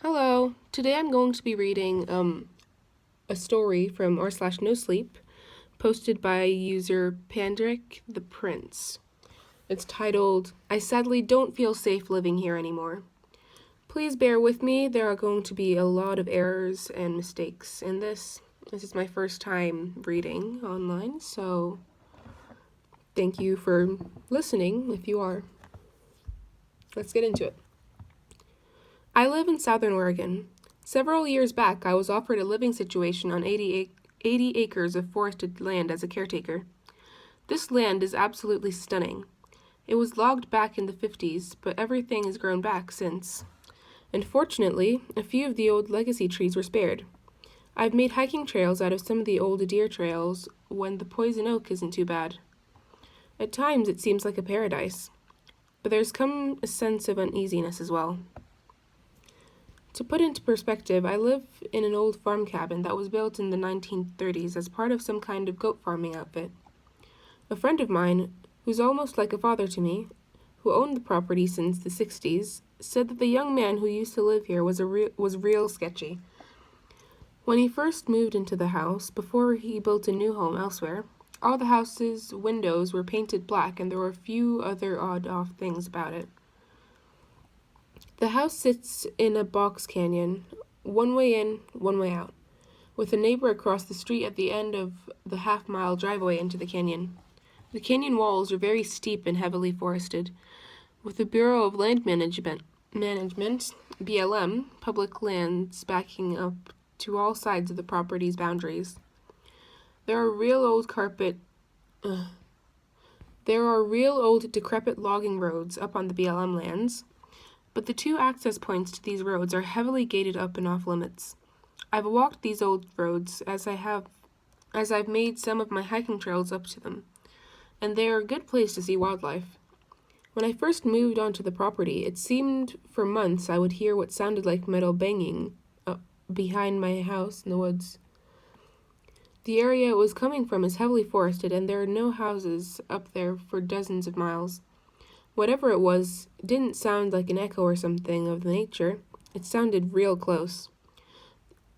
Hello. Today I'm going to be reading a story from r/no sleep posted by user Pandrick the Prince. It's titled I Sadly Don't Feel Safe Living Here Anymore. Please bear with me. There are going to be a lot of errors and mistakes in this. This is my first time reading online, so thank you for listening if you are. Let's get into it. I live in Southern Oregon. Several years back, I was offered a living situation on 80 acres of forested land as a caretaker. This land is absolutely stunning. It was logged back in the 50s, but everything has grown back since. And fortunately, a few of the old legacy trees were spared. I've made hiking trails out of some of the old deer trails when the poison oak isn't too bad. At times, it seems like a paradise, but there's come a sense of uneasiness as well. To put into perspective, I live in an old farm cabin that was built in the 1930s as part of some kind of goat farming outfit. A friend of mine, who's almost like a father to me, who owned the property since the 60s, said that the young man who used to live here was real sketchy. When he first moved into the house, before he built a new home elsewhere, all the house's windows were painted black and there were a few other odd-off things about it. The house sits in a box canyon, one way in, one way out, with a neighbor across the street at the end of the half-mile driveway into the canyon. The canyon walls are very steep and heavily forested, with the Bureau of Land Management, BLM, public lands backing up to all sides of the property's boundaries. There are real old decrepit logging roads up on the BLM lands, but the two access points to these roads are heavily gated up and off limits. I've walked these old roads as I've made some of my hiking trails up to them, and they are a good place to see wildlife. When I first moved onto the property, it seemed for months I would hear what sounded like metal banging behind my house in the woods. The area it was coming from is heavily forested, and there are no houses up there for dozens of miles. Whatever it was didn't sound like an echo or something of nature. It sounded real close.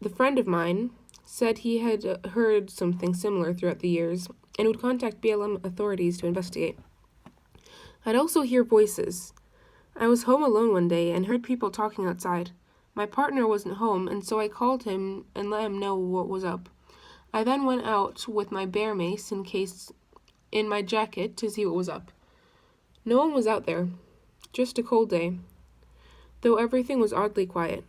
The friend of mine said he had heard something similar throughout the years and would contact BLM authorities to investigate. I'd also hear voices. I was home alone one day and heard people talking outside. My partner wasn't home, and so I called him and let him know what was up. I then went out with my bear mace in my jacket to see what was up. No one was out there, just a cold day, though everything was oddly quiet.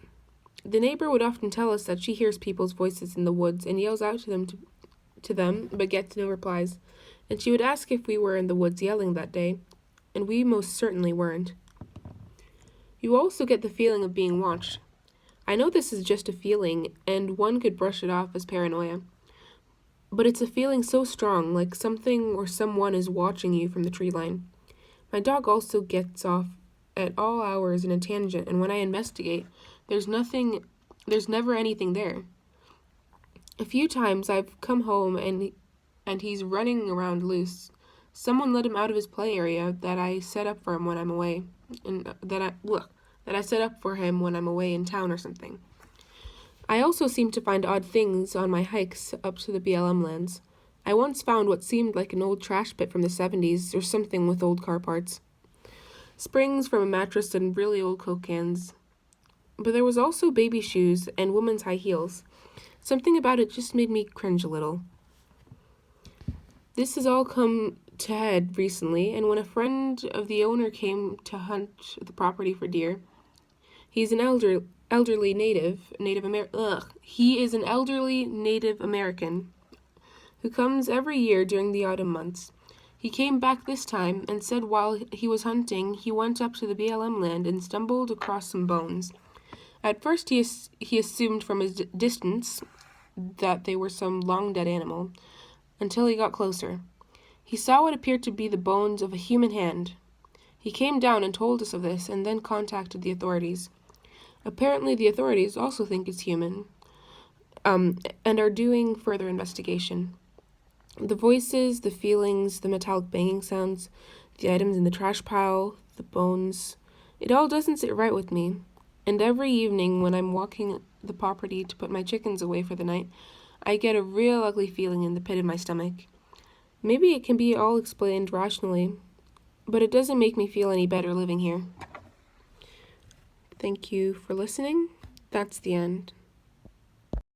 The neighbor would often tell us that she hears people's voices in the woods and yells out to them, but gets no replies, and she would ask if we were in the woods yelling that day, and we most certainly weren't. You also get the feeling of being watched. I know this is just a feeling, and one could brush it off as paranoia, but it's a feeling so strong, like something or someone is watching you from the tree line. My dog also gets off at all hours in a tangent, and when I investigate, there's never anything there. A few times I've come home and he's running around loose. Someone let him out of his play area that I set up for him when I'm away, and that I set up for him when I'm away in town or something. I also seem to find odd things on my hikes up to the BLM lands. I once found what seemed like an old trash pit from the 70s or something with old car parts. Springs from a mattress and really old Coke cans. But there was also baby shoes and women's high heels. Something about it just made me cringe a little. This has all come to head recently, and when a friend of the owner came to hunt the property for deer, he's an elderly Native American who comes every year during the autumn months. He came back this time and said while he was hunting, he went up to the BLM land and stumbled across some bones. At first, he assumed from his distance that they were some long-dead animal, until he got closer. He saw what appeared to be the bones of a human hand. He came down and told us of this, and then contacted the authorities. Apparently, the authorities also think it's human, and are doing further investigation. The voices, the feelings, the metallic banging sounds, the items in the trash pile, the bones, it all doesn't sit right with me. And every evening when I'm walking the property to put my chickens away for the night, I get a real ugly feeling in the pit of my stomach. Maybe it can be all explained rationally, but it doesn't make me feel any better living here. Thank you for listening. That's the end.